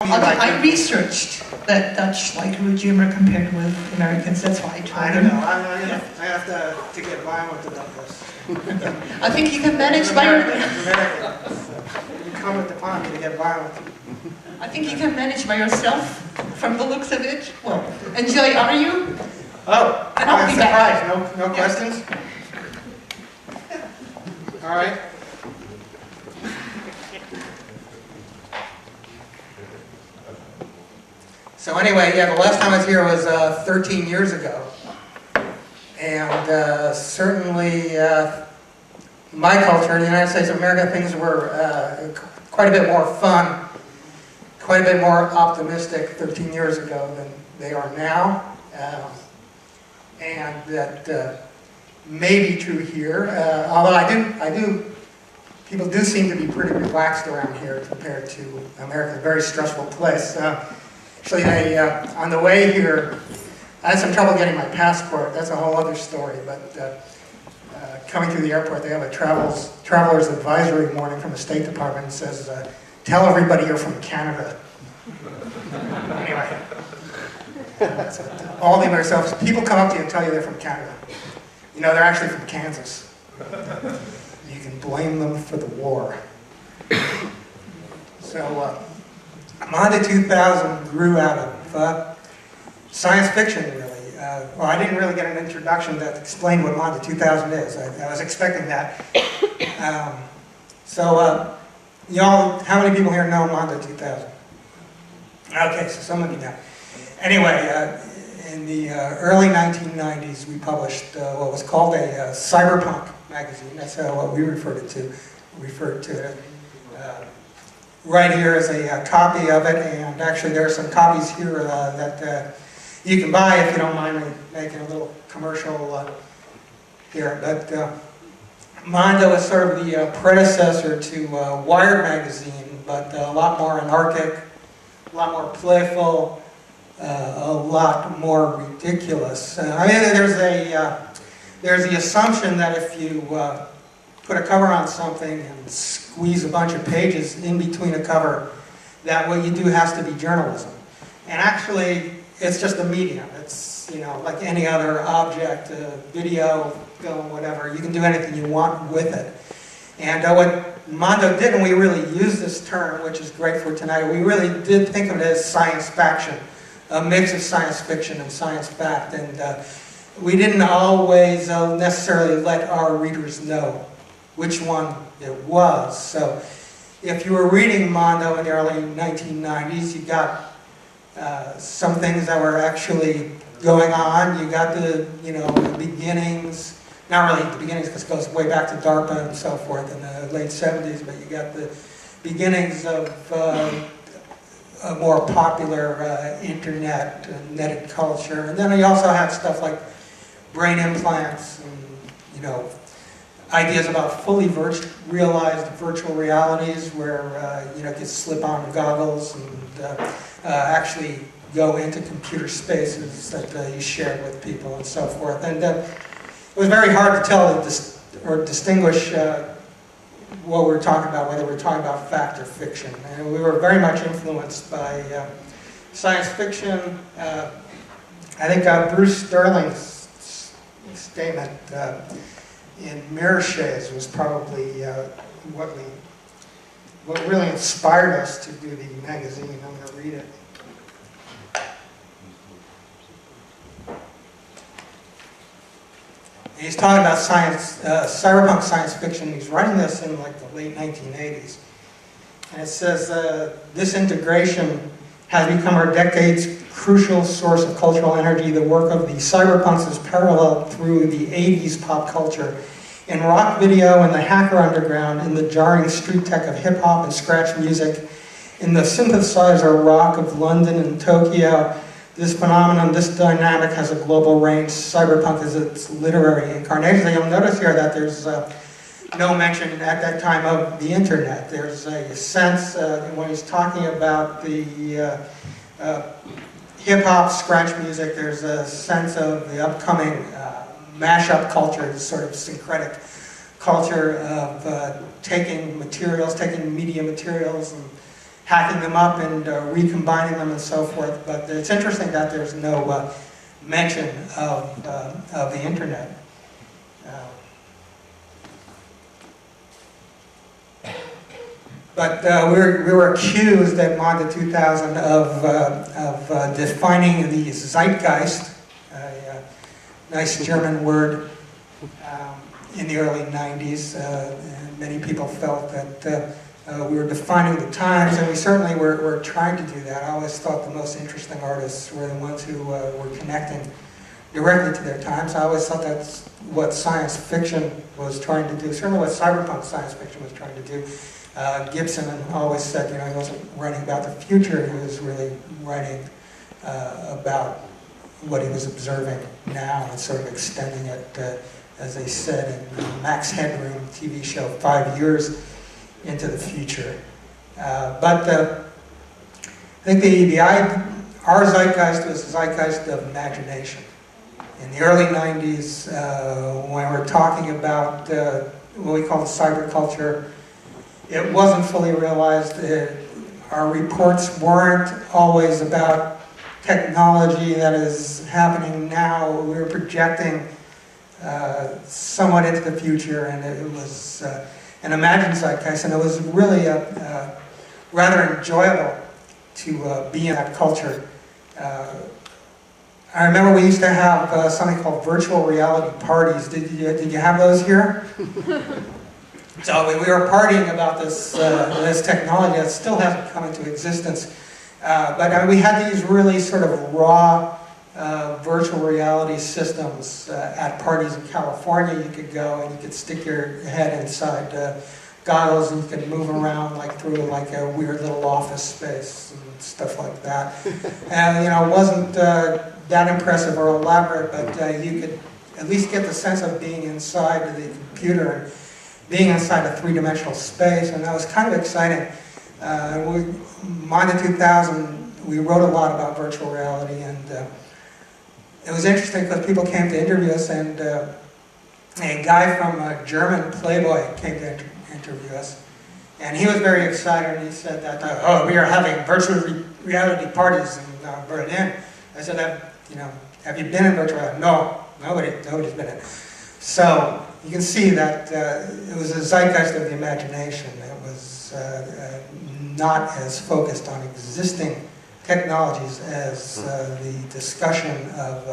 I researched that Dutch like rude humor compared with Americans. That's why I told I him. don't know. I have to get violent about this. I think you can manage by your. You come at the party to get violent. I think you can manage by yourself, from the looks of it. Well, enjoy. Are you? Oh, And I'll I'm be back. surprised. No questions. All right. So anyway, yeah, the last time I was here was 13 years ago, and certainly my culture in the United States of America, things were quite a bit more fun, quite a bit more optimistic 13 years ago than they are now, and that may be true here. Although people do seem to be pretty relaxed around here compared to America, a very stressful place. Actually, on the way here, I had some trouble getting my passport. That's a whole other story. But coming through the airport, they have a traveler's advisory warning from the State Department that says, "Tell everybody you're from Canada." Anyway, all the Americans, people come up to you and tell you they're from Canada. You know, they're actually from Kansas. You can blame them for the war. So. Monda 2000 grew out of science fiction, really. Well, I didn't really get an introduction that explained what Monda 2000 is. I was expecting that. Y'all, how many people here know Monda 2000? Okay, so some of you know. Anyway, in the early 1990s, we published what was called a cyberpunk magazine. That's what we referred to it. Right here is a copy of it, and actually there are some copies here that you can buy if you don't mind me making a little commercial here. But Monda was sort of the predecessor to Wired magazine, but a lot more anarchic, a lot more playful, a lot more ridiculous. I mean, there's the assumption that if you put a cover on something and squeeze a bunch of pages in between a cover, that what you do has to be journalism. And actually, it's just a medium. It's, you know, like any other object, video, film, whatever. You can do anything you want with it. And what Mondo did, and we really use this term, which is great for tonight, we really did think of it as science faction, a mix of science fiction and science fact. And we didn't always necessarily let our readers know which one it was. So if you were reading Mondo in the early 1990s, you got some things that were actually going on. You got the beginnings, not really the beginnings because it goes way back to DARPA and so forth in the late 70s, but you got the beginnings of a more popular internet, netted culture. And then you also had stuff like brain implants and, ideas about fully realized virtual realities where you could slip on goggles and actually go into computer spaces that you shared with people and so forth. And it was very hard to tell or distinguish what we were talking about, whether we were talking about fact or fiction. And we were very much influenced by science fiction. I think Bruce Sterling's statement in Mirror Shades was probably what really inspired us to do the magazine. I'm going to read it. And he's talking about science, cyberpunk science fiction. He's writing this in like the late 1980s. And it says, this integration has become our decade's crucial source of cultural energy. The work of the cyberpunks is paralleled through the 80s pop culture. In rock video and the hacker underground, in the jarring street tech of hip-hop and scratch music, in the synthesizer rock of London and Tokyo, this phenomenon, this dynamic has a global range. Cyberpunk is its literary incarnation. So you'll notice here that there's no mention at that time of the internet. There's a sense, when he's talking about the hip-hop, scratch music, there's a sense of the upcoming mashup culture, sort of syncretic culture of taking media materials and hacking them up and recombining them and so forth. But it's interesting that there's no mention of the internet. But we were accused at Monda 2000 of defining the zeitgeist, a nice German word, in the early 90s. Many people felt that we were defining the times, and we certainly were trying to do that. I always thought the most interesting artists were the ones who were connecting directly to their times. I always thought that's what science fiction was trying to do, certainly what cyberpunk science fiction was trying to do. Gibson always said, he wasn't writing about the future, he was really writing about what he was observing now and sort of extending it, as they said in Max Headroom TV show, 5 years into the future. But I think our zeitgeist was the zeitgeist of imagination. In the early 90s, when we're talking about what we call the cyber culture, it wasn't fully realized. Our reports weren't always about technology that is happening now. We were projecting somewhat into the future, and it was an imagined zeitgeist, and it was really rather enjoyable to be in that culture. I remember we used to have something called virtual reality parties. Did you have those here? So we were partying about this technology that still hasn't come into existence. But we had these really sort of raw virtual reality systems at parties in California. You could go and you could stick your head inside goggles and you could move around like through like a weird little office space and stuff like that. And it wasn't that impressive or elaborate, but you could at least get the sense of being inside the computer and being inside a three-dimensional space, and that was kind of exciting. Monda 2000, we wrote a lot about virtual reality, and it was interesting because people came to interview us, and a guy from a German Playboy came to interview us, and he was very excited, and he said that, we are having virtual reality parties in Berlin. I said, have you been in virtual reality? No, nobody's been in. So you can see that it was a zeitgeist of the imagination. It was not as focused on existing technologies as the discussion of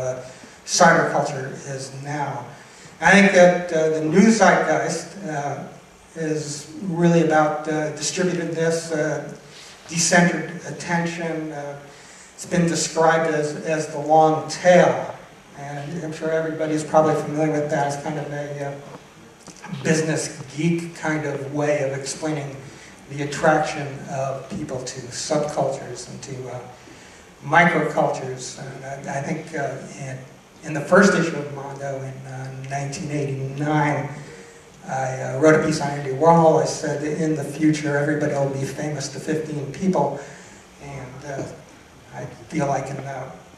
cyber culture is now. I think that the new zeitgeist is really about distributedness, decentered attention. It's been described as the long tail. And I'm sure everybody's probably familiar with that as kind of a business geek kind of way of explaining the attraction of people to subcultures and to microcultures. And I think in the first issue of Mondo in 1989, I wrote a piece on Andy Warhol. I said, in the future, everybody will be famous to 15 people. And I feel I can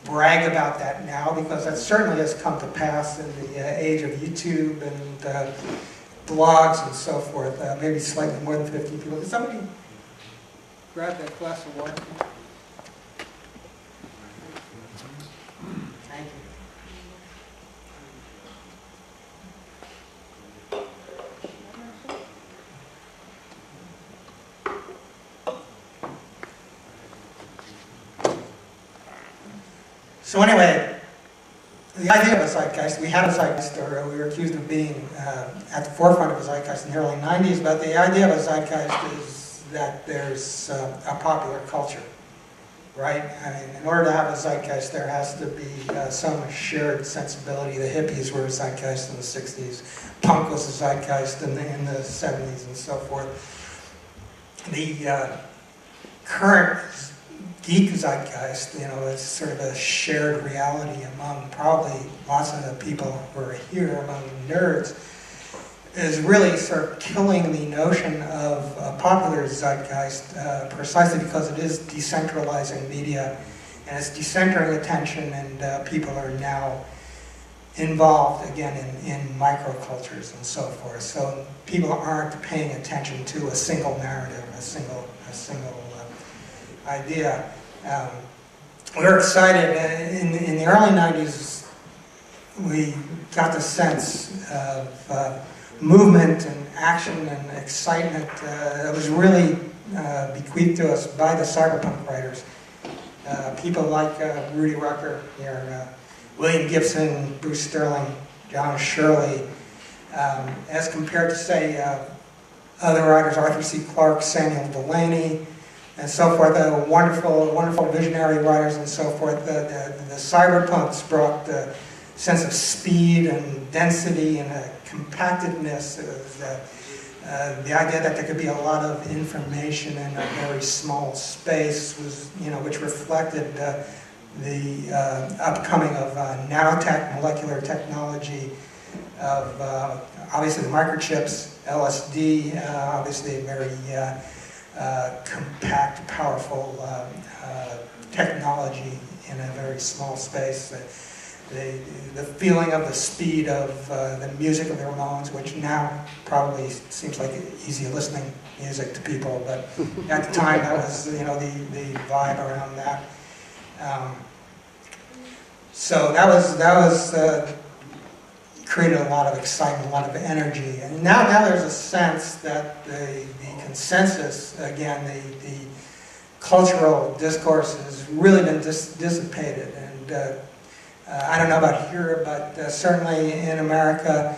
brag about that now, because that certainly has come to pass in the age of YouTube and blogs and so forth. Maybe slightly more than 50 people. Did somebody grab that glass of water? Thank you. So anyway, the idea of a zeitgeist, we had a zeitgeist, or we were accused of being at the forefront of a zeitgeist in the early 90s, but the idea of a zeitgeist is that there's a popular culture, right? I mean, in order to have a zeitgeist, there has to be some shared sensibility. The hippies were a zeitgeist in the 60s. Punk was a zeitgeist in the 70s and so forth. The current geek zeitgeist, is sort of a shared reality among probably lots of the people who are here, among nerds, is really sort of killing the notion of a popular zeitgeist precisely because it is decentralizing media and it's decentering attention, and people are now involved again in microcultures and so forth. So people aren't paying attention to a single narrative, a single idea. We were excited. In the early 90s, we got the sense of movement and action and excitement that was really bequeathed to us by the cyberpunk writers. People like Rudy Rucker here, William Gibson, Bruce Sterling, John Shirley, as compared to, say, other writers, Arthur C. Clarke, Samuel Delany, and so forth, wonderful, wonderful visionary writers and so forth. The cyberpunks brought the sense of speed and density and compactedness. The idea that there could be a lot of information in a very small space was, which reflected the upcoming of nanotech, molecular technology, of obviously the microchips, LSD, obviously very compact, powerful technology in a very small space. The feeling of the speed of the music of the Ramones, which now probably seems like easy listening music to people, but at the time that was the vibe around that. So that was created a lot of excitement, a lot of energy, and now there's a sense that the consensus, again, the cultural discourse has really been dissipated, and I don't know about here, but certainly in America,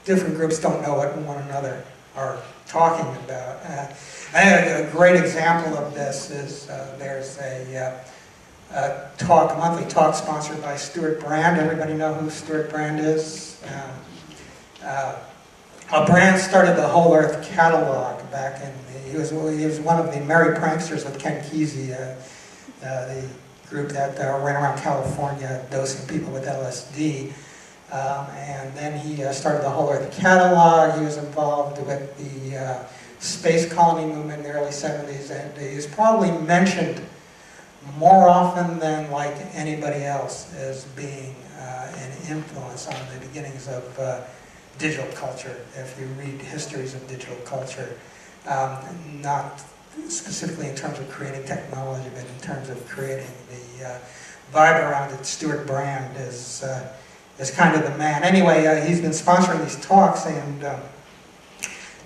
different groups don't know what one another are talking about. I think a great example of this is there's a monthly talk sponsored by Stuart Brand. Everybody know who Stuart Brand is? Brand started the Whole Earth catalog back in he was one of the merry pranksters with Ken Kesey, the group that ran around California dosing people with LSD. And then he started the Whole Earth catalog. He was involved with the space colony movement in the early 70s, and he's probably mentioned more often than like anybody else as being an influence on the beginnings of digital culture. If you read histories of digital culture, not specifically in terms of creating technology, but in terms of creating the vibe around it, Stuart Brand is kind of the man. Anyway, he's been sponsoring these talks, and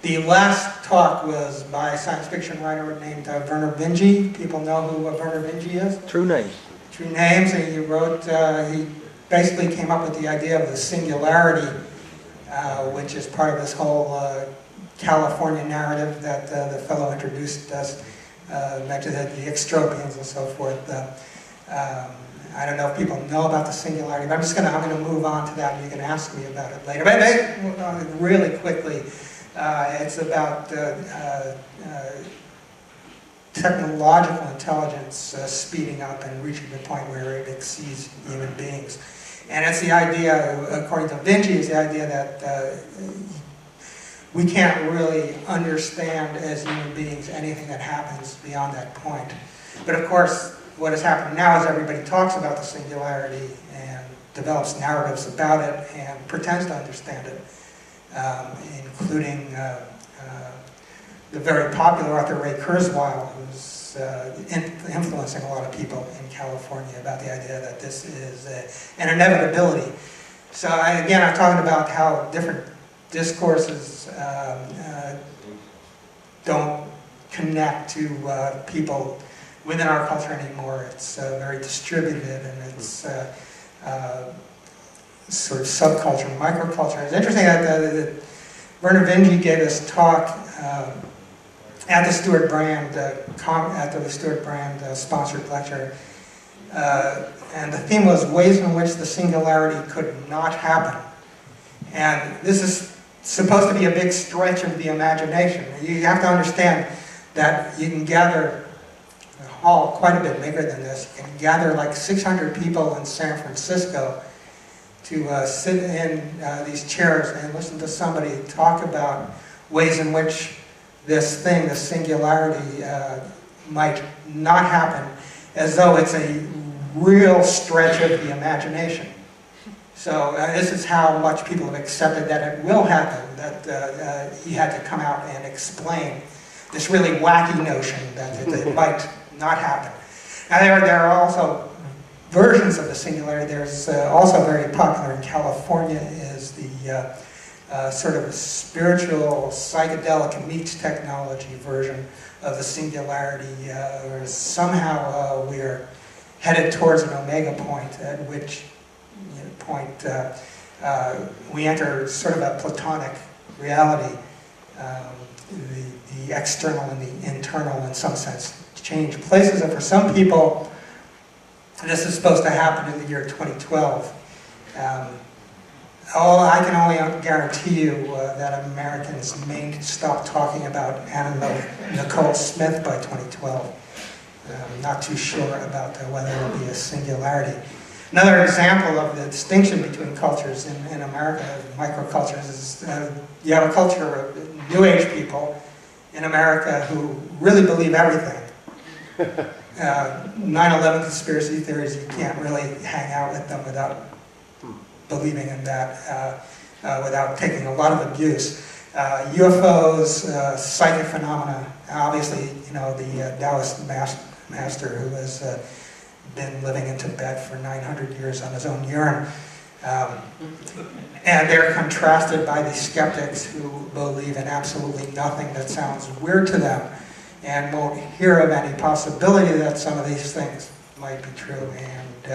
the last talk was by a science fiction writer named Vernor Vinge. People know who Vernor Vinge is? True names. True names, and he wrote, he basically came up with the idea of the singularity, which is part of this whole California narrative that the fellow introduced us, mentioned the extropians and so forth. I don't know if people know about the singularity, but I'm going to move on to that, and you can ask me about it later. But really quickly, it's about technological intelligence speeding up and reaching the point where it exceeds human beings. And it's the idea, according to Vinge, is the idea that we can't really understand as human beings anything that happens beyond that point. But of course, what has happened now is everybody talks about the singularity and develops narratives about it and pretends to understand it, including the very popular author Ray Kurzweil, who's influencing a lot of people in California about the idea that this is an inevitability. So I'm talking about how different discourses don't connect to people within our culture anymore. It's very distributed, and it's sort of subculture, microculture. It's interesting that Vernor Vinge gave this talk at the Stuart Brand sponsored lecture, and the theme was ways in which the singularity could not happen. And this is supposed to be a big stretch of the imagination. You have to understand that you can gather a hall quite a bit bigger than this. You can gather like 600 people in San Francisco to sit in these chairs and listen to somebody talk about ways in which this thing, the singularity, might not happen, as though it's a real stretch of the imagination. So this is how much people have accepted that it will happen, that he had to come out and explain. this really wacky notion that it might not happen. Now there are also versions of the singularity. There's also very popular in California is the sort of spiritual psychedelic meets technology version of the singularity, where somehow we're headed towards an omega point, at which point we enter sort of a platonic reality. The external and the internal, in some sense, change places. And for some people, this is supposed to happen in the year 2012. I can only guarantee you that Americans may stop talking about Anna Nicole Smith by 2012. I'm not too sure about whether it will be a singularity. Another example of the distinction between cultures in America, microcultures, is you have a culture of New Age people in America who really believe everything. 9/11 conspiracy theories, you can't really hang out with them without believing in that, without taking a lot of abuse. UFOs, psychic phenomena, obviously, the Taoist master who has been living in Tibet for 900 years on his own urine. And they're contrasted by the skeptics who believe in absolutely nothing that sounds weird to them and won't hear of any possibility that some of these things might be true. And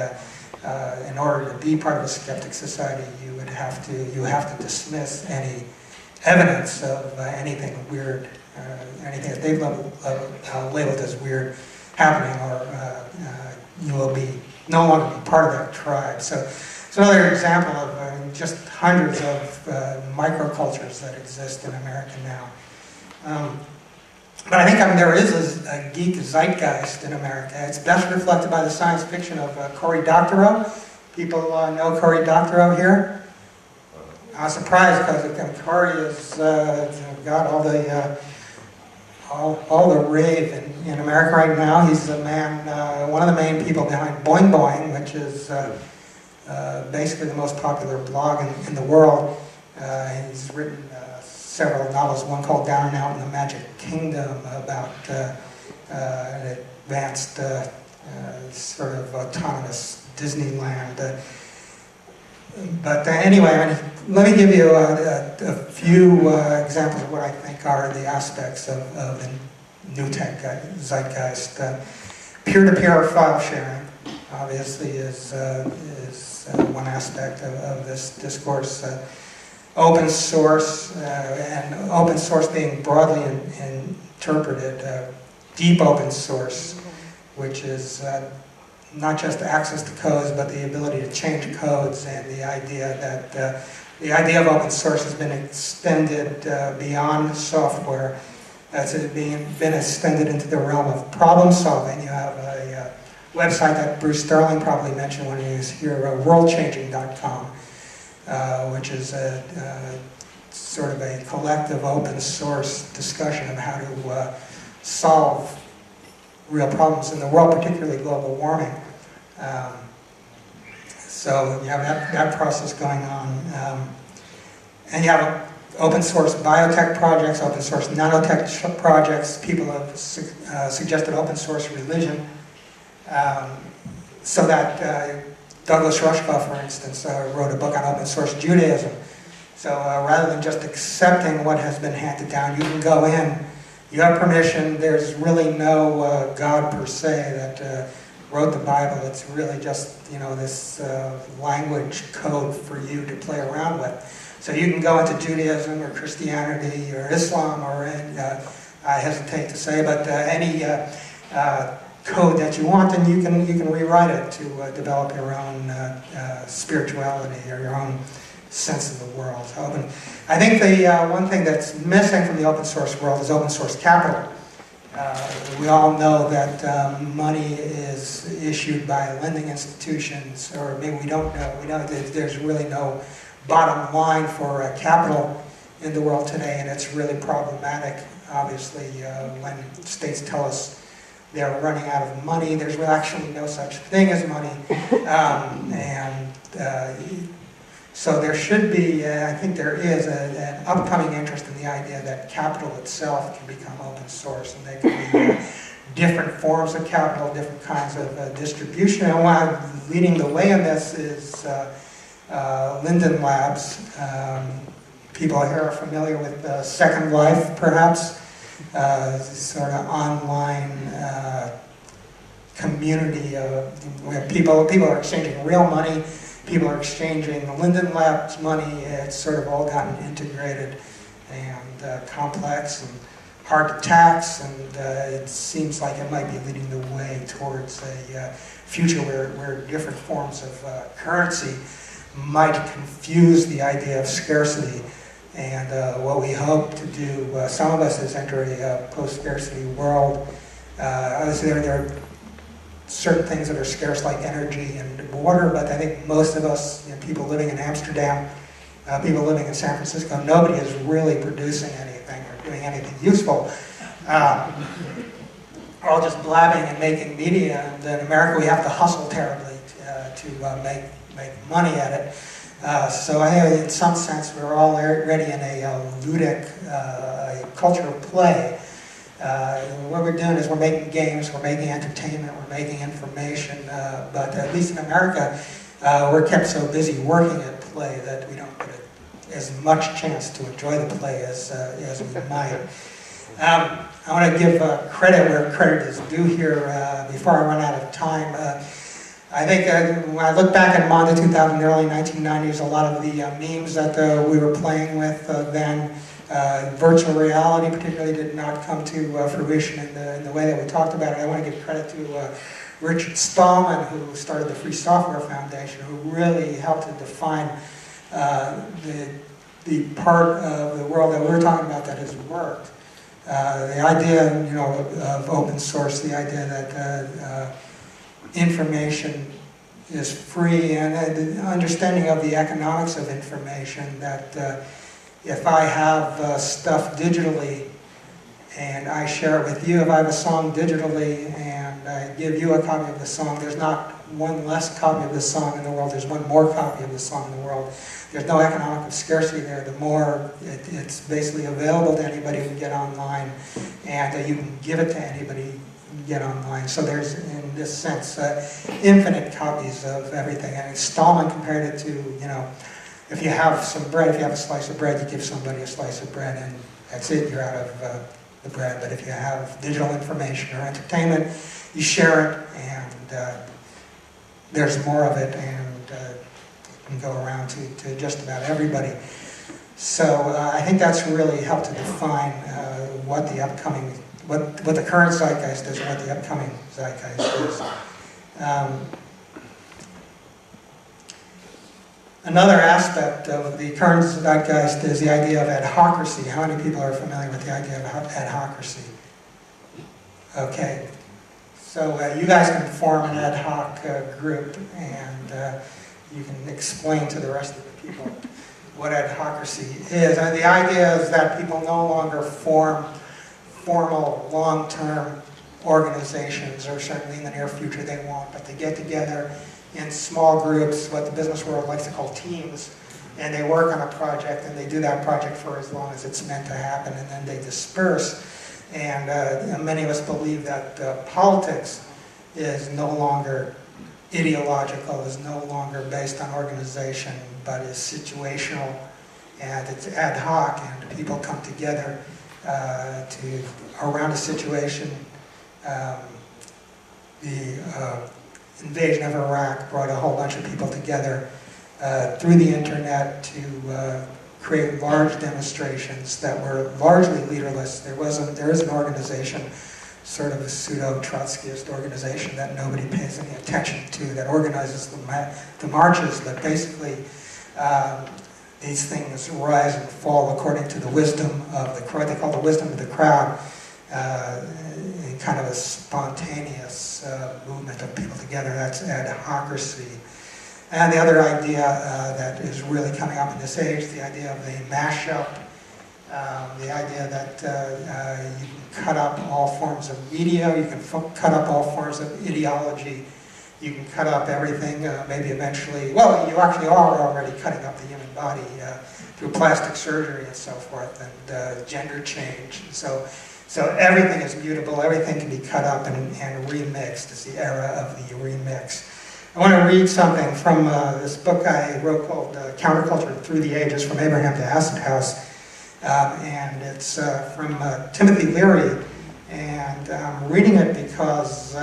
in order to be part of a skeptic society, you have to dismiss any evidence of anything weird, anything that they've labeled as weird happening, or you will no longer be part of that tribe. So it's another example of just hundreds of microcultures that exist in America now. But I think there is a geek zeitgeist in America. It's best reflected by the science fiction of Cory Doctorow. People know Cory Doctorow here? I was surprised because Cory has got all the rave in America right now. He's the man, one of the main people behind Boing Boing, which is basically the most popular blog in the world. He's written several novels, one called Down and Out in the Magic Kingdom, about an advanced sort of autonomous Disneyland. But anyway, let me give you a few examples of what I think are the aspects of the new tech zeitgeist. Peer-to-peer file sharing, obviously, is one aspect of this discourse. Open source, and open source being broadly interpreted, deep open source, which is not just access to codes, but the ability to change codes, and the idea that the idea of open source has been extended beyond software. It's been extended into the realm of problem solving. You have a website that Bruce Sterling probably mentioned when he was here, worldchanging.com. Which is sort of a collective open source discussion of how to solve real problems in the world, particularly global warming. So you have that process going on. And you have open source biotech projects, open source nanotech projects. People have suggested open source religion. So that Douglas Rushkoff, for instance, wrote a book on open source Judaism. So rather than just accepting what has been handed down, you can go in, you have permission, there's really no God per se that wrote the Bible. It's really just, this language code for you to play around with. So you can go into Judaism or Christianity or Islam or, I hesitate to say, but any code that you want, and you can rewrite it to develop your own spirituality or your own sense of the world. I think the one thing that's missing from the open source world is open source capital. We all know that money is issued by lending institutions, or maybe we don't know. We know that there's really no bottom line for capital in the world today, and it's really problematic, obviously, when states tell us they're running out of money. There's really actually no such thing as money. So there should be, I think there is, an upcoming interest in the idea that capital itself can become open source, and there can be different forms of capital, different kinds of distribution. And one leading the way in this is Linden Labs. People here are familiar with Second Life, perhaps, sort of online community where people are exchanging real money, people are exchanging Linden Labs money. It's sort of all gotten integrated and complex and hard to tax, and it seems like it might be leading the way towards a future where different forms of currency might confuse the idea of scarcity. And what we hope to do, some of us, is enter a post-scarcity world. Obviously, there are certain things that are scarce, like energy and water, but I think most of us, people living in Amsterdam, people living in San Francisco, nobody is really producing anything or doing anything useful. We're all just blabbing and making media, and in America we have to hustle terribly to make money at it. So I think in some sense we're all already in a ludic culture of play. What we're doing is we're making games, we're making entertainment, we're making information, but at least in America we're kept so busy working at play that we don't get as much chance to enjoy the play as we might. I want to give credit where credit is due here before I run out of time. I think when I look back at Monda 2000, the early 1990s, a lot of the memes that we were playing with then, virtual reality particularly, did not come to fruition in the way that we talked about it. I want to give credit to Richard Stallman, who started the Free Software Foundation, who really helped to define the part of the world that we're talking about that has worked. The idea, of open source, the idea that information is free, and the understanding of the economics of information, that if I have stuff digitally and I share it with you, if I have a song digitally and I give you a copy of the song, there's not one less copy of the song in the world, there's one more copy of the song in the world. There's no economic scarcity there. The more it's basically available to anybody who can get online, and you can give it to anybody who can get online. So there's, in this sense, infinite copies of everything. And Stallman compared it to, if you have some bread, if you have a slice of bread, you give somebody a slice of bread, and that's it, you're out of the bread. But if you have digital information or entertainment, you share it, and there's more of it, and can go around to just about everybody. So I think that's really helped to define what the upcoming, what the current zeitgeist is, and what the upcoming zeitgeist is. Another aspect of the current zeitgeist is the idea of adhocracy. How many people are familiar with the idea of adhocracy? Okay, so you guys can form an ad hoc group, and you can explain to the rest of the people what adhocracy is. And the idea is that people no longer form formal, long-term organizations, or certainly in the near future they won't, but they get together in small groups, what the business world likes to call teams, and they work on a project, and they do that project for as long as it's meant to happen, and then they disperse. And many of us believe that politics is no longer ideological, is no longer based on organization, but is situational, and it's ad hoc, and people come together around a situation. The invasion of Iraq brought a whole bunch of people together through the internet to create large demonstrations that were largely leaderless. There is an organization, sort of a pseudo-Trotskyist organization that nobody pays any attention to, that organizes the marches, but basically these things rise and fall according to the wisdom of the crowd. They call it the wisdom of the crowd, in kind of a spontaneous movement of people together. That's adhocracy. And the other idea that is really coming up in this age, the idea of the mashup, the idea that you can cut up all forms of media, you can cut up all forms of ideology, you can cut up everything, maybe eventually, well, you actually are already cutting up the human body through plastic surgery and so forth, and gender change. So everything is mutable, everything can be cut up and remixed. It's the era of the remix. I want to read something from this book I wrote called Counterculture Through the Ages, From Abraham to Acid House. And it's from Timothy Leary, and I'm reading it because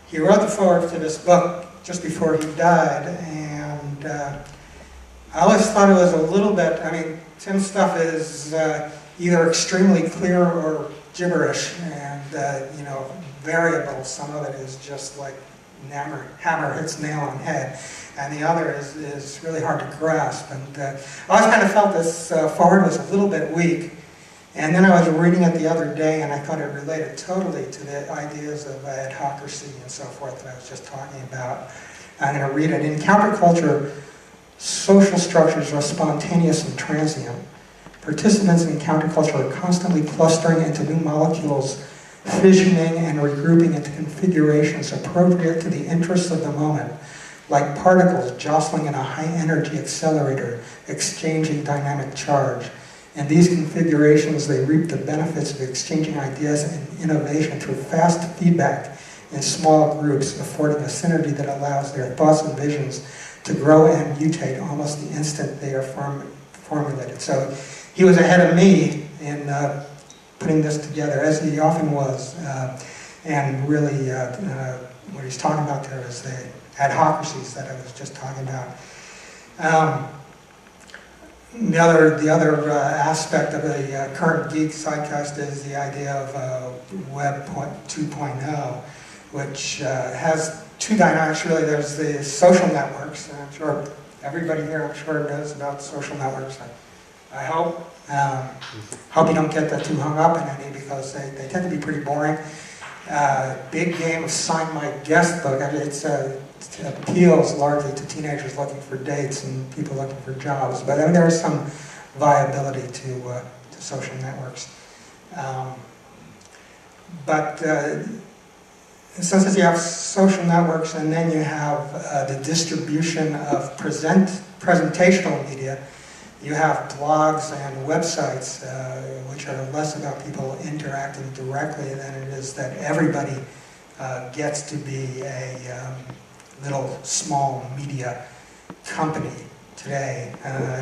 he wrote the foreword to this book just before he died, and I always thought it was a little bit, I mean, Tim's stuff is either extremely clear or gibberish, and you know, variable. Some of it is just like hammer hits nail on head, and the other is really hard to grasp. And I always kind of felt this forward was a little bit weak, and then I was reading it the other day, and I thought it related totally to the ideas of adhocracy and so forth that I was just talking about. I'm going to read it. In counterculture, social structures are spontaneous and transient. Participants in counterculture are constantly clustering into new molecules, fissioning and regrouping into configurations appropriate to the interests of the moment, like particles jostling in a high-energy accelerator, exchanging dynamic charge. In these configurations, they reap the benefits of exchanging ideas and innovation through fast feedback in small groups, affording a synergy that allows their thoughts and visions to grow and mutate almost the instant they are formulated. So he was ahead of me in putting this together, as he often was, and really what he's talking about there is the adhocracies that I was just talking about. The other aspect of the current geek zeitgeist is the idea of Web 2.0, which has two dynamics really. There's the social networks, and I'm sure everybody here, I'm sure, knows about social networks. I hope. Hope you don't get too hung up in any, because they tend to be pretty boring. Big game of Sign My Guest Book. I mean, it appeals largely to teenagers looking for dates and people looking for jobs. But I mean, there is some viability to social networks. So since you have social networks, and then you have the distribution of presentational media, you have blogs and websites, which are less about people interacting directly than it is that everybody gets to be a little small media company today.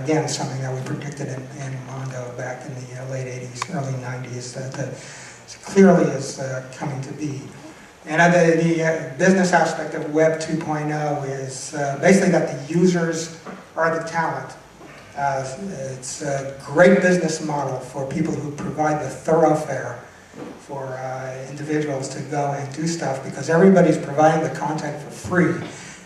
Again, something that we predicted in Mondo back in the late 80s, early 90s, that clearly is coming to be. And the business aspect of Web 2.0 is basically that the users are the talent. It's a great business model for people who provide the thoroughfare for individuals to go and do stuff, because everybody's providing the content for free.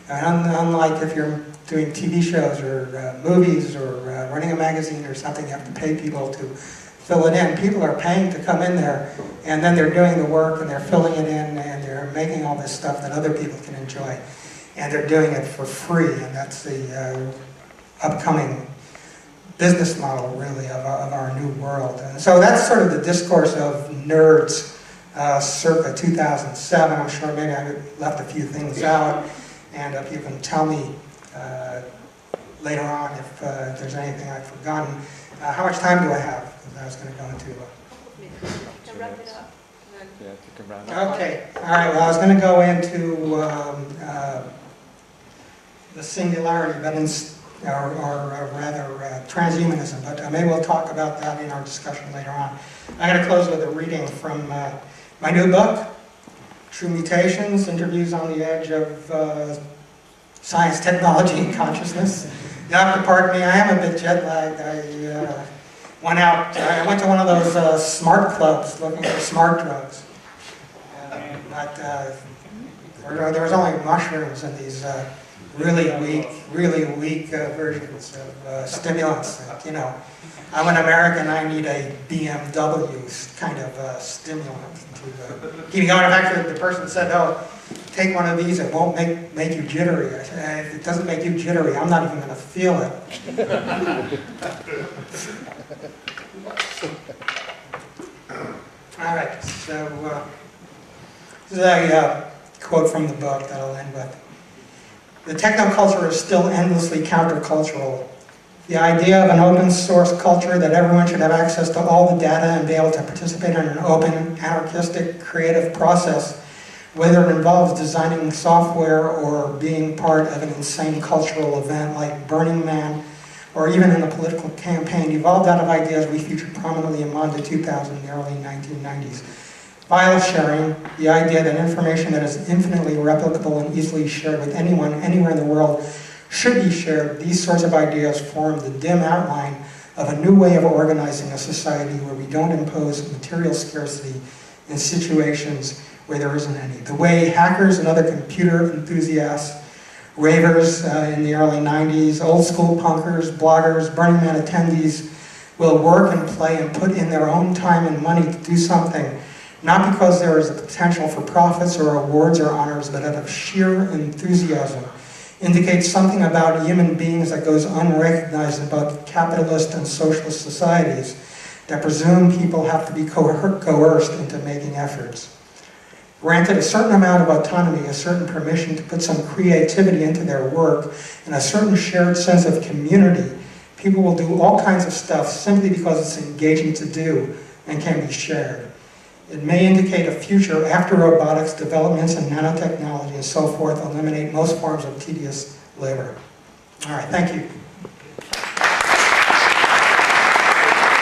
And unlike if you're doing TV shows or movies or running a magazine or something, you have to pay people to fill it in. People are paying to come in there, and then they're doing the work, and they're filling it in, and they're making all this stuff that other people can enjoy. And they're doing it for free, and that's the upcoming business model, really, of our new world. And so that's sort of the discourse of nerds circa 2007. I'm sure maybe I left a few things out, and if you can tell me later on if there's anything I've forgotten. How much time do I have? Because I was going to go into... To wrap it up. Yeah, to round up. Okay, all right, well, I was going to go into the singularity, but or rather transhumanism, but maybe we'll talk about that in our discussion later on. I'm going to close with a reading from my new book, True Mutations, Interviews on the Edge of Science, Technology, and Consciousness. You'll have to pardon me, I am a bit jet-lagged. I went to one of those smart clubs looking for smart drugs. But there was only mushrooms and these really weak versions of stimulants. You know, I'm an American, I need a BMW kind of stimulant to keep me going. In fact, the person said, oh, take one of these, it won't make you jittery. I said, if it doesn't make you jittery, I'm not even going to feel it. All right, so this is a quote from the book that I'll end with. The technoculture is still endlessly countercultural. The idea of an open source culture that everyone should have access to all the data and be able to participate in an open, anarchistic, creative process, whether it involves designing software or being part of an insane cultural event like Burning Man, or even in a political campaign, evolved out of ideas we featured prominently in Mondo 2000 in the early 1990s. File sharing, the idea that information that is infinitely replicable and easily shared with anyone, anywhere in the world, should be shared. These sorts of ideas form the dim outline of a new way of organizing a society where we don't impose material scarcity in situations where there isn't any. The way hackers and other computer enthusiasts, ravers in the early 90s, old school punkers, bloggers, Burning Man attendees will work and play and put in their own time and money to do something, not because there is a potential for profits or awards or honors, but out of sheer enthusiasm, indicates something about human beings that goes unrecognized in both capitalist and socialist societies that presume people have to be coerced into making efforts. Granted a certain amount of autonomy, a certain permission to put some creativity into their work, and a certain shared sense of community, people will do all kinds of stuff simply because it's engaging to do and can be shared. It may indicate a future after robotics, developments in nanotechnology and so forth eliminate most forms of tedious labor. All right, thank you.